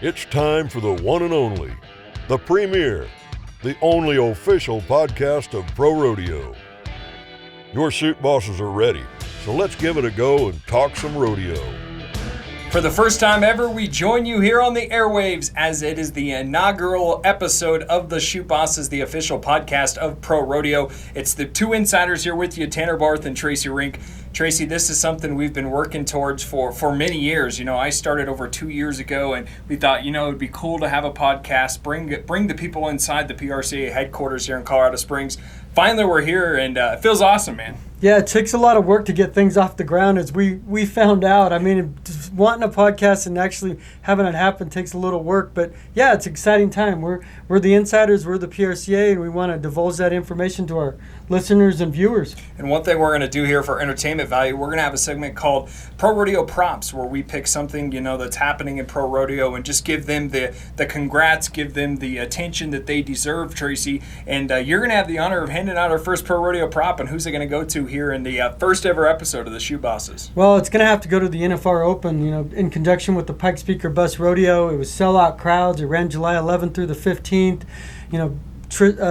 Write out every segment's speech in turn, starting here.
It's time for the one and only, the premier, the only official podcast of Pro Rodeo. Your Chute Bosses are ready, so let's give it a go and talk some rodeo. For the first time ever, we join you here on the airwaves as it is the inaugural episode of the Chute Bosses, the official podcast of Pro Rodeo. It's the two insiders here with you, Tanner Barth and Tracy Rink. Tracy, this is something we've been working towards for many years. You know, I started over 2 years ago, and we thought, you know, it'd be cool to have a podcast, bring the people inside the PRCA headquarters here in Colorado Springs. Finally, we're here, and it feels awesome, man. Yeah, it takes a lot of work to get things off the ground, as we found out. I mean, just wanting a podcast and actually having it happen takes a little work. But, yeah, it's an exciting time. We're the insiders, we're the PRCA, and we want to divulge that information to our listeners and viewers. And one thing we're going to do here for entertainment value, we're going to have a segment called Pro Rodeo Props, where we pick something, you know, that's happening in Pro Rodeo and just give them the congrats, give them the attention that they deserve, Tracy. And you're going to have the honor of handing out our first Pro Rodeo prop, and who's it going to go to here in the first ever episode of the Chute Bosses? Well, it's going to have to go to the NFR Open, you know, in conjunction with the Pikes Peak Bus Rodeo. It was sellout crowds. It ran July 11th through the 15th. You know,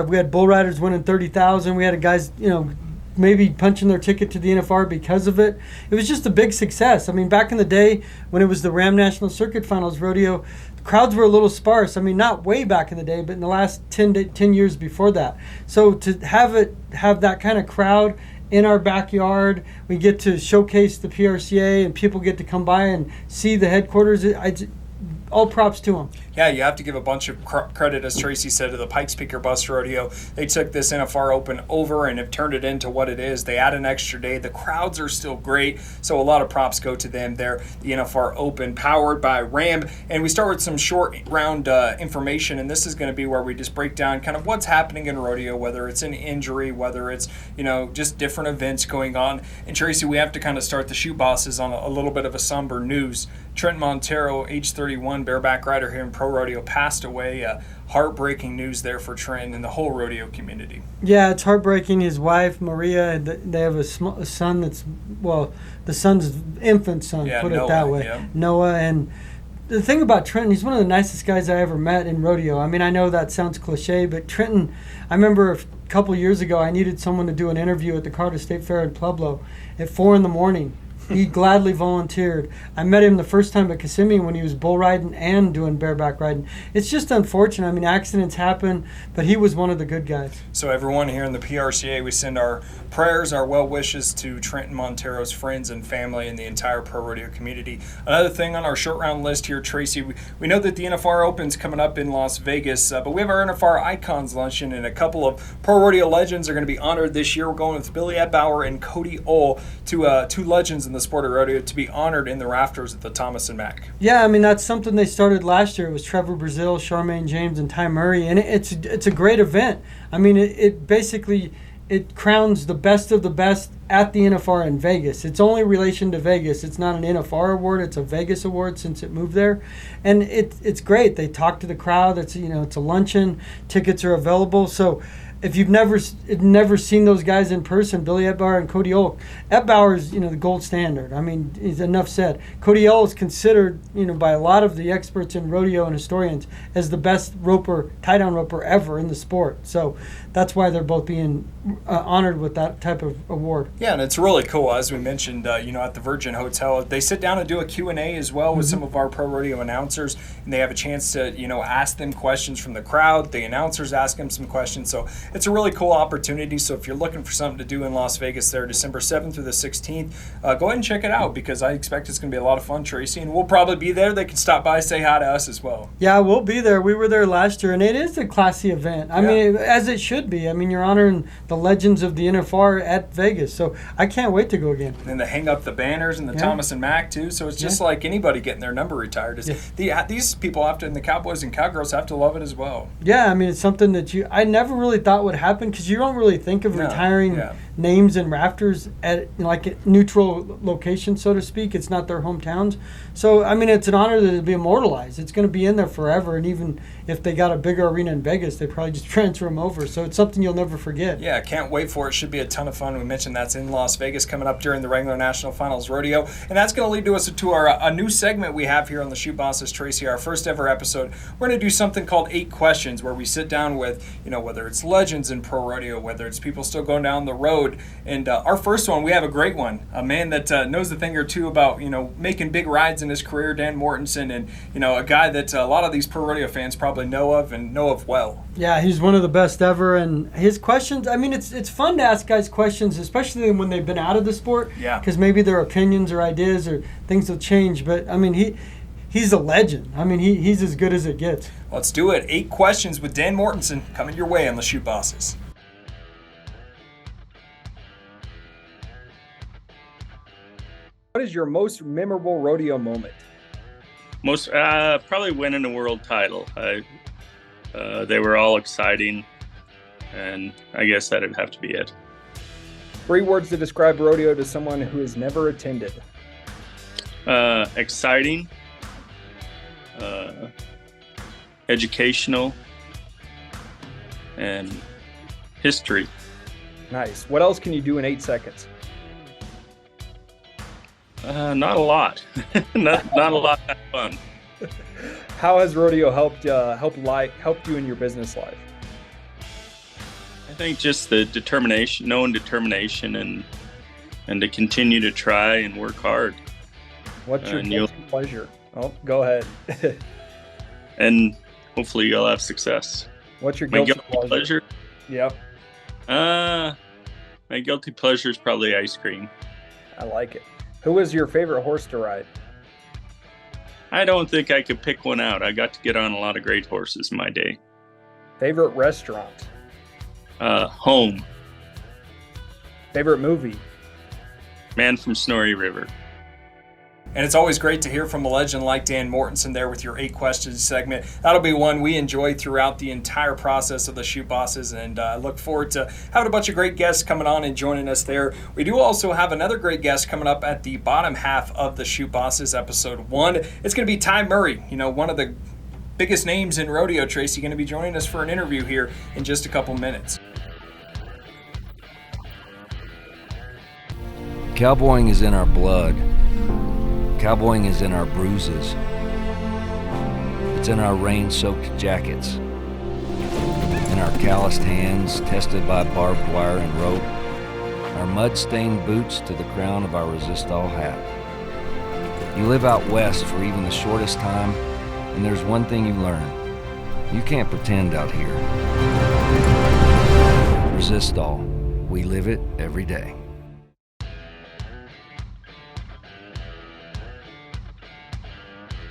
we had bull riders winning 30,000. We had guys, you know, maybe punching their ticket to the NFR because of it. It was just a big success. I mean, back in the day when it was the Ram National Circuit Finals rodeo, crowds were a little sparse. I mean, not way back in the day, but in the last 10 years before that. So to have that kind of crowd in our backyard, we get to showcase the PRCA and people get to come by and see the headquarters. All props to them. Yeah, you have to give a bunch of credit, as Tracy said, to the Pikes Peak Bus Rodeo. They took this NFR Open over and have turned it into what it is. They add an extra day. The crowds are still great, so a lot of props go to them there. The NFR Open, powered by Ram. And we start with some short round information, and this is going to be where we just break down kind of what's happening in rodeo, whether it's an injury, whether it's, you know, just different events going on. And Tracy, we have to kind of start the Chute Bosses on a little bit of a somber news. Trent Montero, age 31, bareback rider here in Pro Rodeo, passed away. Heartbreaking news there for Trent and the whole rodeo community. Yeah, it's heartbreaking. His wife, Maria, they have a son that's, well, the son's infant son, yeah, put Noah, it that way. Yeah. Noah. And the thing about Trenton, he's one of the nicest guys I ever met in rodeo. I mean, I know that sounds cliche, but Trenton, I remember a couple years ago, I needed someone to do an interview at the Colorado State Fair in Pueblo at 4 a.m. He gladly volunteered. I met him the first time at Kissimmee when he was bull riding and doing bareback riding. It's just unfortunate. I mean, accidents happen, but he was one of the good guys. So everyone here in the PRCA, we send our prayers, our well wishes to Trenton Montero's friends and family and the entire Pro Rodeo community. Another thing on our short round list here, Tracy, we know that the NFR Open's coming up in Las Vegas, but we have our NFR Icons luncheon, and a couple of Pro Rodeo legends are going to be honored this year. We're going with Billy Ebauer and Cody Ohl, two legends in the sport of rodeo, to be honored in the rafters at the Thomas and Mack. Yeah, I mean, that's something they started last year. It was Trevor Brazil, Charmaine James, and Ty Murray, and it's a great event. I mean, it basically crowns the best of the best at the NFR in Vegas. It's only relation to Vegas. It's not an NFR award. It's a Vegas award since it moved there, and it's great. They talk to the crowd. It's a luncheon. Tickets are available. So if you've never seen those guys in person, Billy Ebauer and Cody Ohl, Ebauer is the gold standard. I mean, enough said. Cody Ohl is considered by a lot of the experts in rodeo and historians as the best tie-down roper ever in the sport. So that's why they're both being honored with that type of award. Yeah, and it's really cool. As we mentioned, at the Virgin Hotel, they sit down and do a Q&A as well with some of our Pro Rodeo announcers, and they have a chance to ask them questions from the crowd. The announcers ask them some questions. So it's a really cool opportunity. So if you're looking for something to do in Las Vegas there, December 7th through the 16th, go ahead and check it out, because I expect it's going to be a lot of fun, Tracy, and we'll probably be there. They can stop by, say hi to us as well. Yeah, we'll be there. We were there last year, and it is a classy event. I mean, as it should be. I mean, you're honoring the legends of the NFR at Vegas, so I can't wait to go again. And they hang up the banners and the Thomas and Mack too, so it's just like anybody getting their number retired. These people have to, and the Cowboys and Cowgirls have to love it as well. Yeah, I mean, it's something that I never really thought would happen, because you don't really think of retiring names in rafters at like a neutral location, so to speak. It's not their hometowns. So, I mean, it's an honor to be immortalized. It's going to be in there forever. And even if they got a bigger arena in Vegas, they probably just transfer them over. So it's something you'll never forget. Yeah, can't wait for it. Should be a ton of fun. We mentioned that's in Las Vegas coming up during the regular National Finals Rodeo. And that's going to lead to us to a new segment we have here on the Chute Bosses, Tracy, our first ever episode. We're going to do something called 8 Questions, where we sit down with, whether it's legends in pro rodeo, whether it's people still going down the road. And our first one, we have a great one, a man that knows a thing or two about, making big rides in his career, Dan Mortensen, and, a guy that a lot of these pro rodeo fans probably know of well. Yeah, he's one of the best ever, and his questions, I mean, it's fun to ask guys questions, especially when they've been out of the sport. Yeah. Because maybe their opinions or ideas or things will change, but, I mean, he's a legend. I mean, he's as good as it gets. Let's do it. 8 Questions with Dan Mortensen coming your way on the Chute Bosses. What is your most memorable rodeo moment? Most probably winning a world title. They were all exciting, and I guess that'd have to be it. 3 words to describe rodeo to someone who has never attended. Exciting, educational, and history. Nice. What else can you do in 8 seconds? Not a lot. not a lot of fun. How has rodeo helped you in your business life? I think just the determination, knowing determination, and to continue to try and work hard. What's your guilty pleasure? Oh, go ahead. And hopefully you'll have success. What's your guilty pleasure? Yep. My guilty pleasure is probably ice cream. I like it. Who is your favorite horse to ride? I don't think I could pick one out. I got to get on a lot of great horses in my day. Favorite restaurant? Home. Favorite movie? Man from Snorri River. And it's always great to hear from a legend like Dan Mortensen there with your 8 Questions segment. That'll be one we enjoy throughout the entire process of the Chute Bosses, and I look forward to having a bunch of great guests coming on and joining us there. We do also have another great guest coming up at the bottom half of the Chute Bosses episode 1. It's going to be Ty Murray, one of the biggest names in rodeo. Tracy going to be joining us for an interview here in just a couple minutes. Cowboying is in our blood. Cowboying is in our bruises. It's in our rain-soaked jackets, in our calloused hands tested by barbed wire and rope, our mud-stained boots to the crown of our resist-all hat. You live out west for even the shortest time, and there's one thing you learn. You can't pretend out here. Resist all. We live it every day.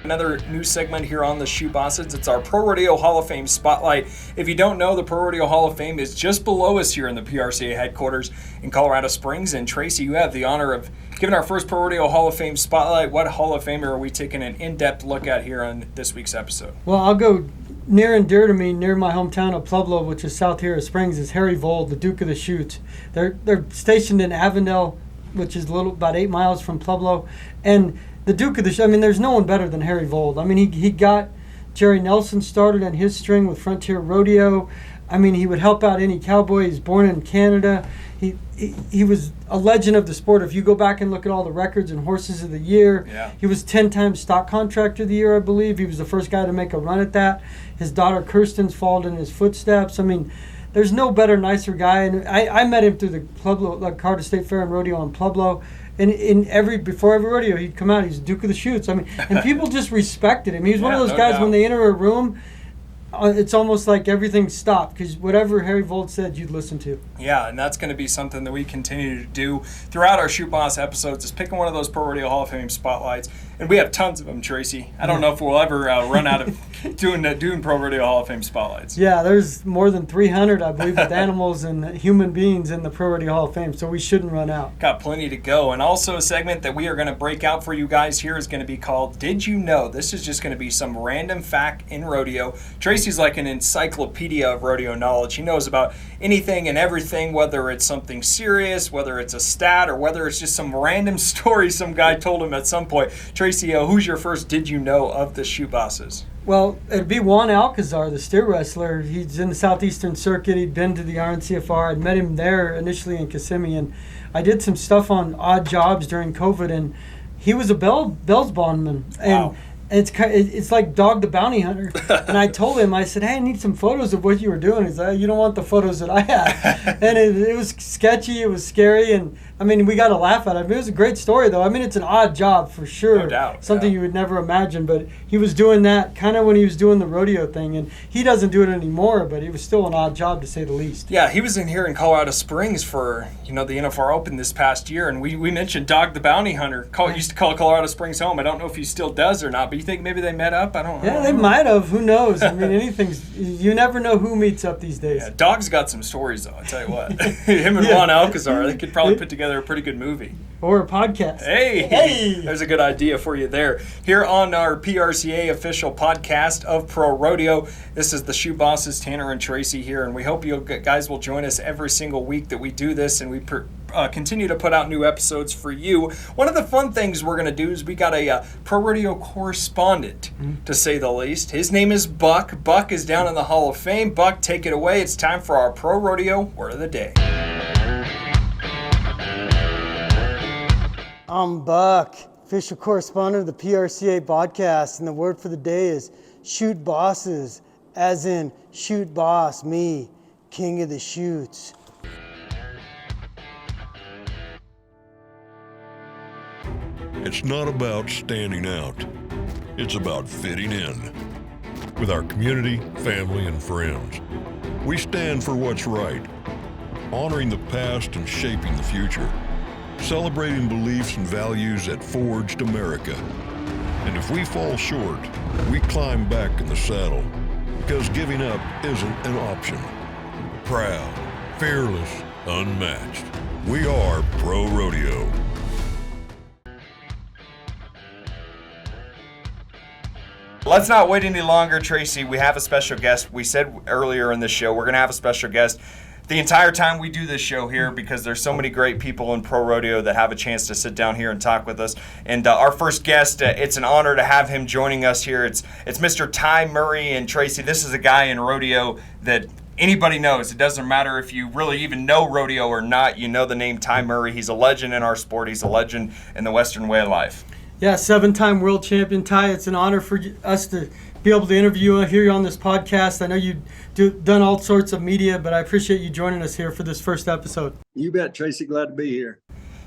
Another new segment here on the Chute Bosses. It's our Pro Rodeo Hall of Fame Spotlight. If you don't know, the Pro Rodeo Hall of Fame is just below us here in the PRCA headquarters in Colorado Springs. And Tracy, you have the honor of giving our first Pro Rodeo Hall of Fame Spotlight. What Hall of Famer are we taking an in-depth look at here on this week's episode? Well, I'll go near and dear to me, near my hometown of Pueblo, which is south here of Springs, is Harry Vold, the Duke of the Chutes. They're stationed in Avondale, which is about 8 miles from Pueblo. And the Duke of the Chutes, I mean, there's no one better than Harry Vold. I mean, he got Jerry Nelson started on his string with Frontier Rodeo. I mean, he would help out any cowboy. He's born in Canada. He was a legend of the sport. If you go back and look at all the records and Horses of the Year, He was 10 times Stock Contractor of the Year, I believe. He was the first guy to make a run at that. His daughter Kirsten's followed in his footsteps. I mean, there's no better, nicer guy. And I met him through the Pueblo, like Colorado State Fair and Rodeo in Pueblo. And before every rodeo, he'd come out. He's the Duke of the Chutes. I mean, and people just respected him. He was one of those guys when they enter a room, it's almost like everything stopped because whatever Harry Vold said, you'd listen to. Yeah, and that's going to be something that we continue to do throughout our Chute Boss episodes, is picking one of those Pro Rodeo Hall of Fame spotlights And we have tons of them, Tracy. I don't know if we'll ever run out of doing Pro Rodeo Hall of Fame spotlights. Yeah, there's more than 300, I believe, with animals and human beings in the Pro Rodeo Hall of Fame, so we shouldn't run out. Got plenty to go. And also a segment that we are going to break out for you guys here is going to be called Did You Know? This is just going to be some random fact in rodeo. Tracy's like an encyclopedia of rodeo knowledge. He knows about anything and everything, whether it's something serious, whether it's a stat, or whether it's just some random story some guy told him at some point. Tracy, who's your first Did You Know of the Chute Bosses? Well, it'd be Juan Alcazar, the steer wrestler. He's in the Southeastern Circuit. He'd been to the RNCFR. I'd met him there initially in Kissimmee, and I did some stuff on odd jobs during COVID, and he was a Bell's bondman. And wow. It's like Dog the Bounty Hunter. And I told him, I said, hey, I need some photos of what you were doing. He's like, you don't want the photos that I had. And it was sketchy. It was scary. And, I mean, we got to laugh at it. I mean, it was a great story, though. I mean, it's an odd job for sure. No doubt. Something you would never imagine. But he was doing that kind of when he was doing the rodeo thing. And he doesn't do it anymore, but it was still an odd job, to say the least. Yeah, he was in here in Colorado Springs for, the NFR Open this past year. And we mentioned Dog the Bounty Hunter. Used to call Colorado Springs home. I don't know if he still does or not, but you think maybe they met up? I don't know. Yeah, they might have. Who knows? I mean, you never know who meets up these days. Yeah, Dog's got some stories, though, I'll tell you what. Him and Juan Alcazar, they could probably put together a pretty good movie. Or a podcast. Hey! There's a good idea for you there. Here on our PRCA official podcast of Pro Rodeo, this is the Chute Bosses, Tanner and Tracy here, and we hope you guys will join us every single week that we do this, and we continue to put out new episodes for you. One of the fun things we're going to do is we got a Pro Rodeo correspondent, to say the least. His name is Buck. Buck is down in the Hall of Fame. Buck, take it away. It's time for our Pro Rodeo Word of the Day. I'm Buck, official correspondent of the PRCA podcast, and the word for the day is Chute Bosses, as in Chute Boss, me, king of the chutes. It's not about standing out. It's about fitting in. With our community, family, and friends, we stand for what's right, honoring the past and shaping the future, celebrating beliefs and values that forged America. And if we fall short, we climb back in the saddle, because giving up isn't an option. Proud, fearless, unmatched. We are Pro Rodeo. Let's not wait any longer, Tracy. We have a special guest. We said earlier in the show we're going to have a special guest the entire time we do this show here, because there's so many great people in Pro Rodeo that have a chance to sit down here and talk with us. And our first guest, it's an honor to have him joining us here. It's Mr. Ty Murray. And Tracy, this is a guy in rodeo that anybody knows. It doesn't matter if you really even know rodeo or not. You know the name Ty Murray. He's a legend in our sport. He's a legend in the Western way of life. Yeah, 7-time world champion, Ty. It's an honor for us to be able to interview you, hear you on this podcast. I know you've done all sorts of media, but I appreciate you joining us here for this first episode. You bet, Tracy. Glad to be here.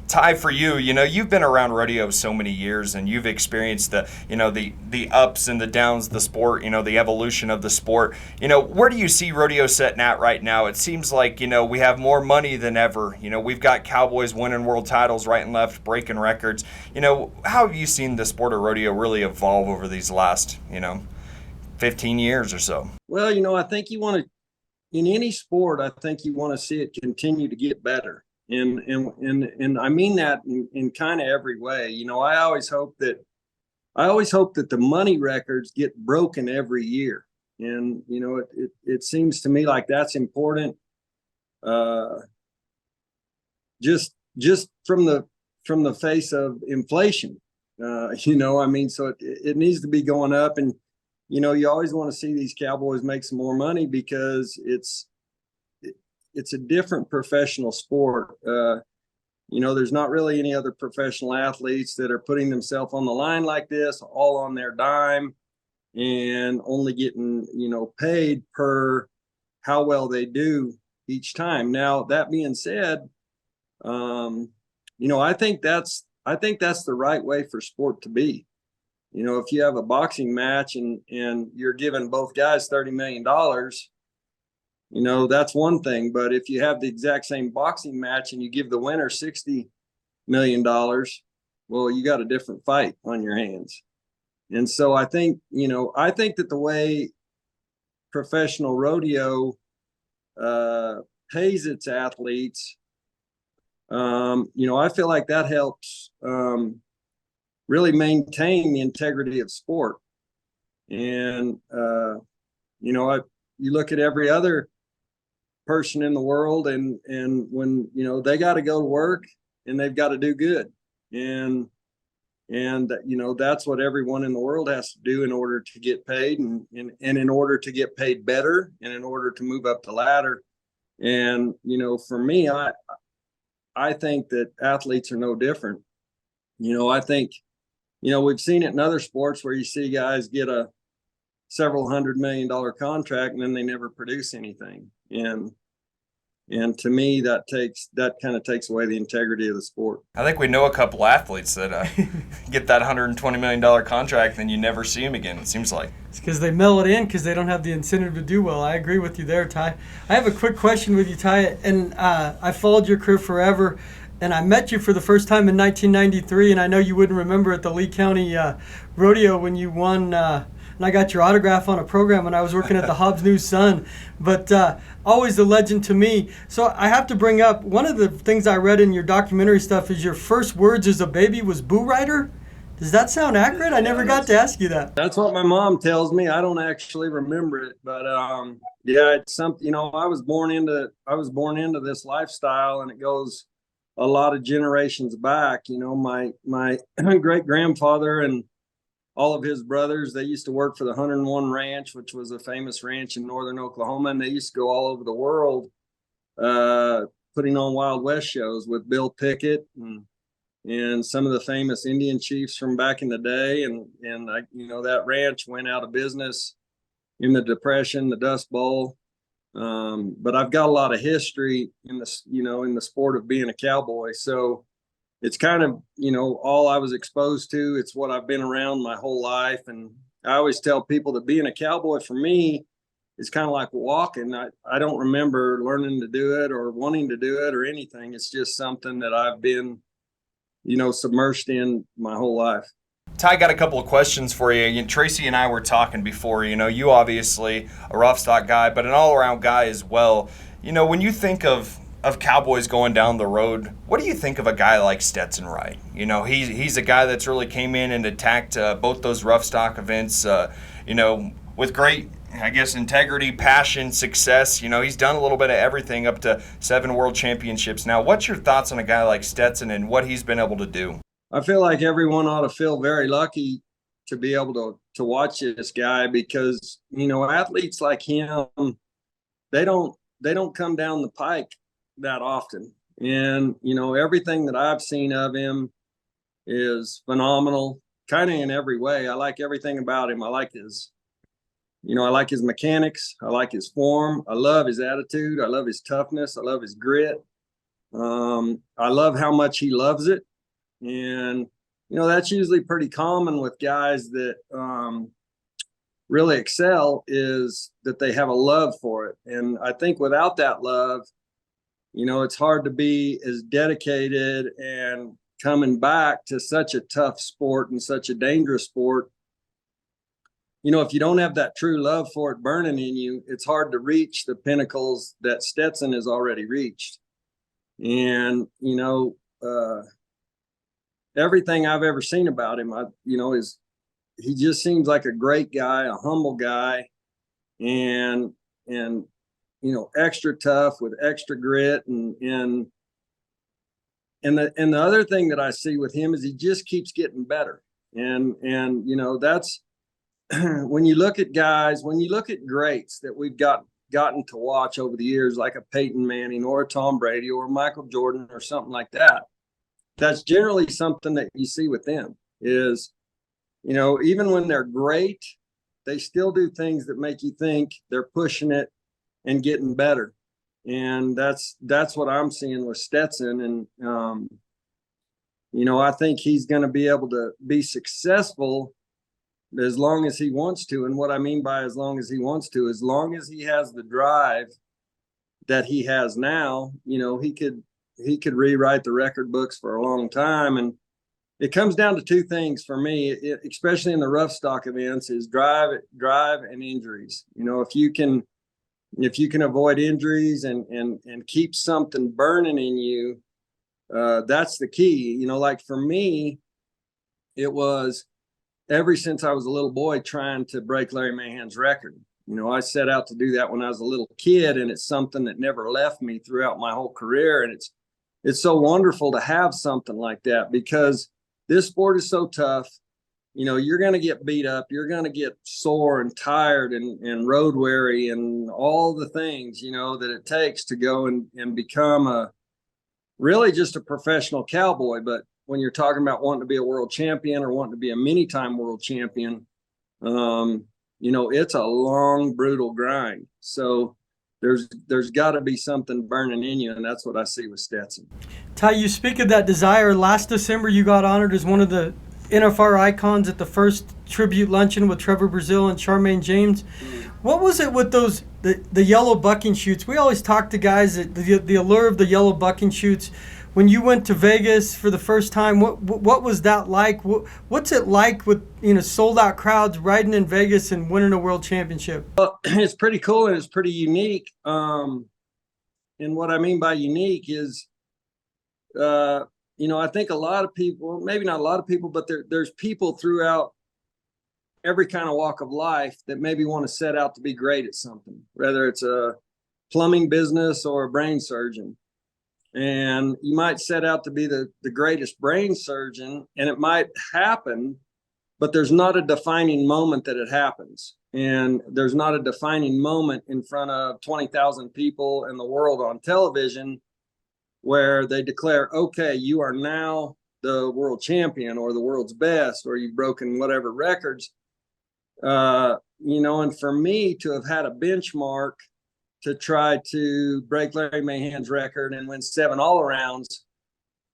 Ty, for you, you've been around rodeo so many years, and you've experienced the ups and the downs of the sport, the evolution of the sport. Where do you see rodeo setting at right now? It seems like, we have more money than ever. We've got cowboys winning world titles right and left, breaking records. How have you seen the sport of rodeo really evolve over these last, 15 years or so? Well, I think you want to, in any sport, I think you want to see it continue to get better. And I mean that in kind of every way. I always hope that the money records get broken every year. And, it seems to me like that's important. Just from the face of inflation, so it needs to be going up. And, you always want to see these cowboys make some more money, because it's a different professional sport. There's not really any other professional athletes that are putting themselves on the line like this, all on their dime, and only getting, paid per how well they do each time. Now, that being said, I think that's the right way for sport to be. If you have a boxing match and you're giving both guys $30 million, that's one thing. But if you have the exact same boxing match and you give the winner $60 million, well, you got a different fight on your hands. And so I think that the way professional rodeo pays its athletes, I feel like that helps really maintain the integrity of sport. And you look at every other person in the world, and when they got to go to work and they've got to do good, and that's what everyone in the world has to do in order to get paid, and in order to get paid better, and in order to move up the ladder. And for me, I think that athletes are no different. I think we've seen it in other sports where you see guys get a several $100 million contract and then they never produce anything. And to me, that kind of takes away the integrity of the sport. I think we know a couple athletes that get that $120 million contract and you never see them again, it seems like. It's because they mail it in because they don't have the incentive to do well. I agree with you there, Ty. I have a quick question with you, Ty. And I followed your career forever. And I met you for the first time in 1993. And I know you wouldn't remember at the Lee County Rodeo when you won. And I got your autograph on a program when I was working at the Hobbs News Sun. But always a legend to me. So I have to bring up, one of the things I read in your documentary stuff is your first words as a baby was Boo Rider. Does that sound accurate? I never got to ask you that. That's what my mom tells me. I don't actually remember it, but yeah, it's something. I was born into this lifestyle, and it goes a lot of generations back. My great grandfather and all of his brothers, they used to work for the 101 Ranch, which was a famous ranch in northern Oklahoma, and they used to go all over the world putting on Wild West shows with Bill Pickett and some of the famous Indian chiefs from back in the day. And that ranch went out of business in the Depression, the Dust Bowl. But I've got a lot of history in the sport of being a cowboy. So it's kind of, all I was exposed to. It's what I've been around my whole life. And I always tell people that being a cowboy for me is kind of like walking. I don't remember learning to do it or wanting to do it or anything. It's just something that I've been, submersed in my whole life. Ty, got a couple of questions for you. Tracy and I were talking before. You obviously a rough stock guy, but an all-around guy as well. When you think of cowboys going down the road, what do you think of a guy like Stetson Wright? He's a guy that's really came in and attacked both those rough stock events, with great, I guess, integrity, passion, success. He's done a little bit of everything, up to 7 world championships now. What's your thoughts on a guy like Stetson and what he's been able to do? I feel like everyone ought to feel very lucky to be able to watch this guy, because, athletes like him, they don't come down the pike that often. And, everything that I've seen of him is phenomenal, kind of in every way. I like everything about him. I like his mechanics. I like his form. I love his attitude. I love his toughness. I love his grit. I love how much he loves it. And, that's usually pretty common with guys that really excel, is that they have a love for it. And I think without that love, it's hard to be as dedicated and coming back to such a tough sport and such a dangerous sport. If you don't have that true love for it burning in you, it's hard to reach the pinnacles that Stetson has already reached. And, everything I've ever seen about him, is he just seems like a great guy, a humble guy, and extra tough with extra grit. And the other thing that I see with him is he just keeps getting better. And that's when you look at greats that we've gotten to watch over the years, like a Peyton Manning or a Tom Brady or Michael Jordan or something like that. That's generally something that you see with them is, even when they're great, they still do things that make you think they're pushing it and getting better. And that's what I'm seeing with Stetson. And, I think he's going to be able to be successful as long as he wants to. And what I mean by as long as he wants to, as long as he has the drive that he has now, he could rewrite the record books for a long time. And it comes down to two things for me, especially in the rough stock events, is drive and injuries. If you can avoid injuries and keep something burning in you, that's the key. Like for me, it was ever since I was a little boy trying to break Larry Mahan's record. I set out to do that when I was a little kid, and it's something that never left me throughout my whole career. And it's so wonderful to have something like that, because this sport is so tough. You're going to get beat up. You're going to get sore and tired and road weary and all the things, that it takes to go and become really just a professional cowboy. But when you're talking about wanting to be a world champion or wanting to be a many-time world champion, it's a long, brutal grind. So there's got to be something burning in you, and that's what I see with Stetson. Ty, you speak of that desire. Last December, you got honored as one of the NFR icons at the first tribute luncheon with Trevor Brazile and Charmaine James. What was it with the yellow bucking chutes? We always talk to guys that the allure of the yellow bucking chutes. When you went to Vegas for the first time, what was that like? What's it like with sold out crowds riding in Vegas and winning a world championship? Well, it's pretty cool and it's pretty unique. And what I mean by unique is, I think a lot of people, maybe not a lot of people, but there's people throughout every kind of walk of life that maybe want to set out to be great at something, whether it's a plumbing business or a brain surgeon. And you might set out to be the greatest brain surgeon, and it might happen, but there's not a defining moment that it happens. And there's not a defining moment in front of 20,000 people in the world on television where they declare, okay, you are now the world champion or the world's best, or you've broken whatever records. And for me to have had a benchmark to try to break Larry Mahan's record and win 7 all-arounds,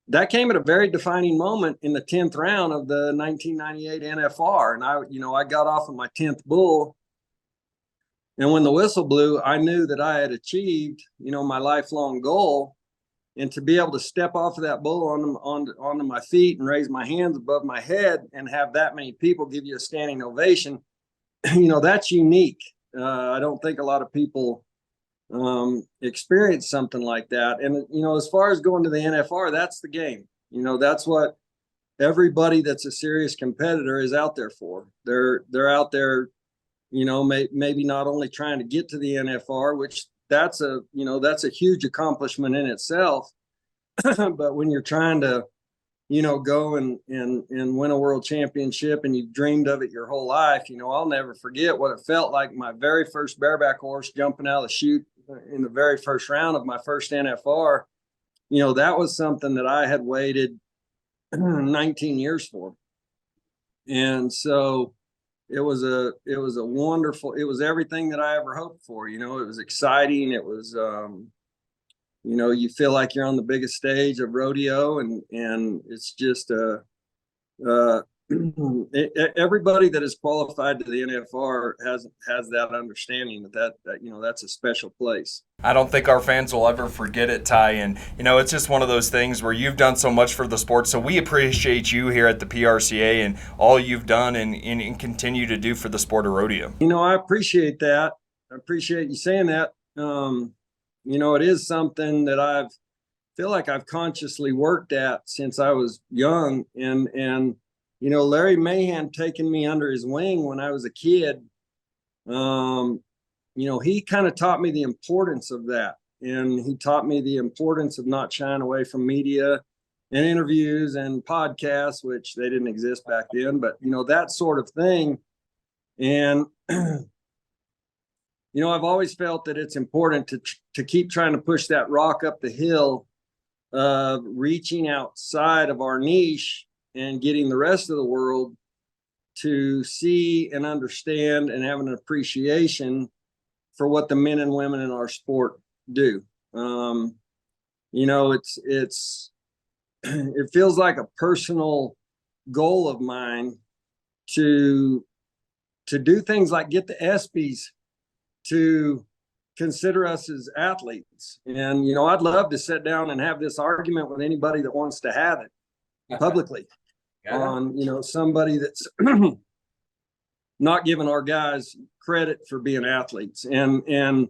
that came at a very defining moment in the 10th round of the 1998 NFR. And I got off of my 10th bull. And when the whistle blew, I knew that I had achieved, my lifelong goal. And to be able to step off of that bull onto my feet and raise my hands above my head and have that many people give you a standing ovation, that's unique. I don't think a lot of people experience something like that. And, as far as going to the NFR, that's the game. That's what everybody that's a serious competitor is out there for. They're out there, maybe not only trying to get to the NFR, which that's a huge accomplishment in itself. But when you're trying to, go and win a world championship and you've dreamed of it your whole life, I'll never forget what it felt like my very first bareback horse jumping out of the chute in the very first round of my first NFR. That was something that I had waited 19 years for. And so it was a wonderful, it was everything that I ever hoped for. It was exciting. It was, you feel like you're on the biggest stage of rodeo, and it's just everybody that is qualified to the NFR has that understanding that that's a special place. I don't think our fans will ever forget it, Ty. And, it's just one of those things where you've done so much for the sport. So we appreciate you here at the PRCA and all you've done and continue to do for the sport of rodeo. I appreciate that. I appreciate you saying that. It is something that I feel like I've consciously worked at since I was young. And Larry Mahan taking me under his wing when I was a kid, he kind of taught me the importance of that. And he taught me the importance of not shying away from media and interviews and podcasts, which they didn't exist back then, but, that sort of thing. And, I've always felt that it's important to keep trying to push that rock up the hill of reaching outside of our niche and getting the rest of the world to see and understand and have an appreciation for what the men and women in our sport do. It feels like a personal goal of mine to do things like get the ESPYs to consider us as athletes. And, I'd love to sit down and have this argument with anybody that wants to have it publicly. on, somebody that's not giving our guys credit for being athletes. And I'm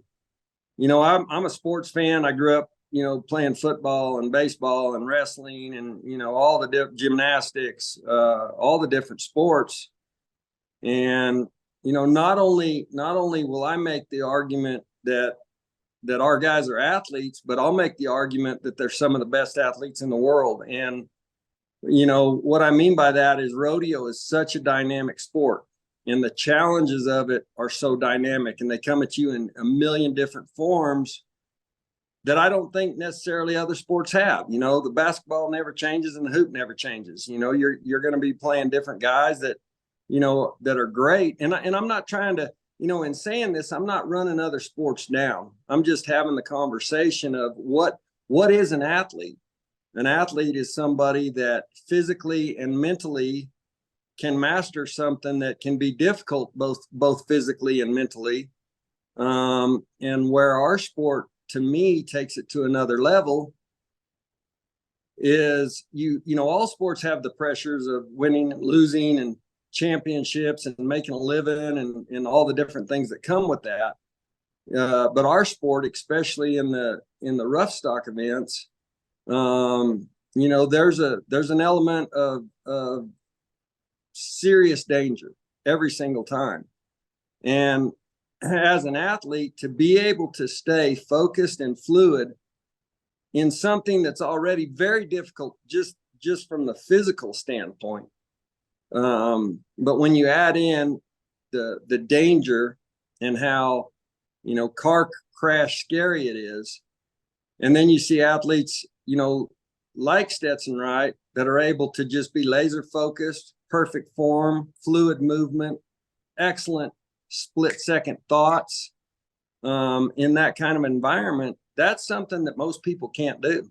a sports fan. I grew up, playing football and baseball and wrestling and, all the gymnastics, all the different sports. And, not only will I make the argument that our guys are athletes, but I'll make the argument that they're some of the best athletes in the world. And, what I mean by that is rodeo is such a dynamic sport, and the challenges of it are so dynamic, and they come at you in a million different forms that I don't think necessarily other sports have. The basketball never changes and the hoop never changes. You're going to be playing different guys that are great. And I'm not trying to, in saying this, I'm not running other sports down. I'm just having the conversation of what is an athlete? An athlete is somebody that physically and mentally can master something that can be difficult, both physically and mentally. And where our sport, to me, takes it to another level is all sports have the pressures of winning and losing and championships and making a living and all the different things that come with that. But our sport, especially in the rough stock events, there's an element of serious danger every single time. And as an athlete, to be able to stay focused and fluid in something that's already very difficult, just from the physical standpoint. But when you add in the danger and how, car crash scary it is, and then you see athletes, like Stetson Wright, that are able to just be laser focused, perfect form, fluid movement, excellent split-second thoughts in that kind of environment. That's something that most people can't do.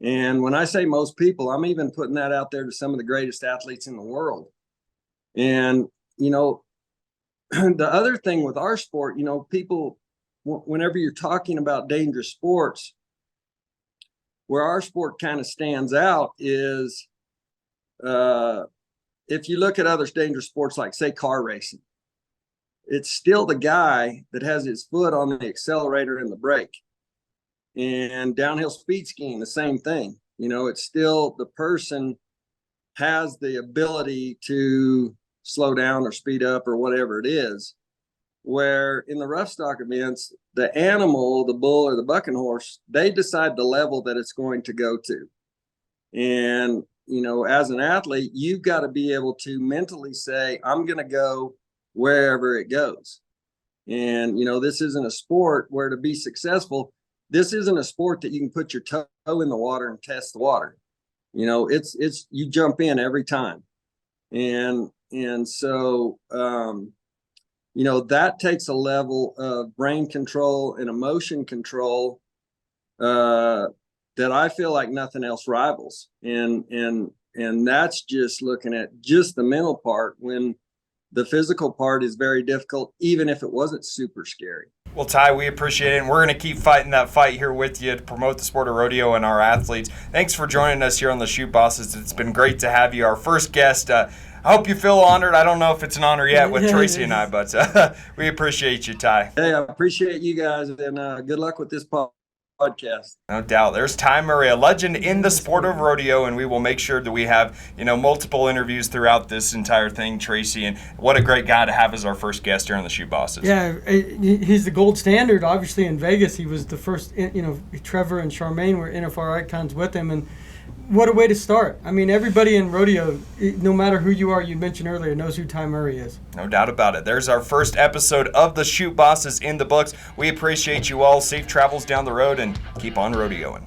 And when I say most people, I'm even putting that out there to some of the greatest athletes in the world. And, the other thing with our sport, people, whenever you're talking about dangerous sports, where our sport kind of stands out is if you look at other dangerous sports, like say car racing, it's still the guy that has his foot on the accelerator and the brake. And downhill speed skiing, the same thing. It's still the person has the ability to slow down or speed up or whatever it is. Where in the rough stock events, the animal, the bull or the bucking horse, they decide the level that it's going to go to. And, as an athlete, you've got to be able to mentally say, I'm going to go wherever it goes. And, this isn't a sport where to be successful, this isn't a sport that you can put your toe in the water and test the water. It's you jump in every time. And so, that takes a level of brain control and emotion control that I feel like nothing else rivals. And that's just looking at just the mental part, when the physical part is very difficult, even if it wasn't super scary. Well, Ty, we appreciate it, and we're going to keep fighting that fight here with you to promote the sport of rodeo and our athletes. Thanks for joining us here on the Chute Bosses. It's been great to have you, our first guest. I hope you feel honored. I don't know if it's an honor yet with Tracy and I, but we appreciate you, Ty. Hey, I appreciate you guys, and good luck with this podcast. No doubt. There's Ty Murray, a legend in the sport of rodeo, and we will make sure that we have, multiple interviews throughout this entire thing, Tracy. And what a great guy to have as our first guest here on the Chute Bosses. Yeah, he's the gold standard. Obviously, in Vegas, he was the first. Trevor and Charmaine were NFR icons with him, and what a way to start. I mean, everybody in rodeo, no matter who you are, you mentioned earlier, knows who Ty Murray is. No doubt about it. There's our first episode of the Chute Bosses in the books. We appreciate you all. Safe travels down the road, and keep on rodeoing.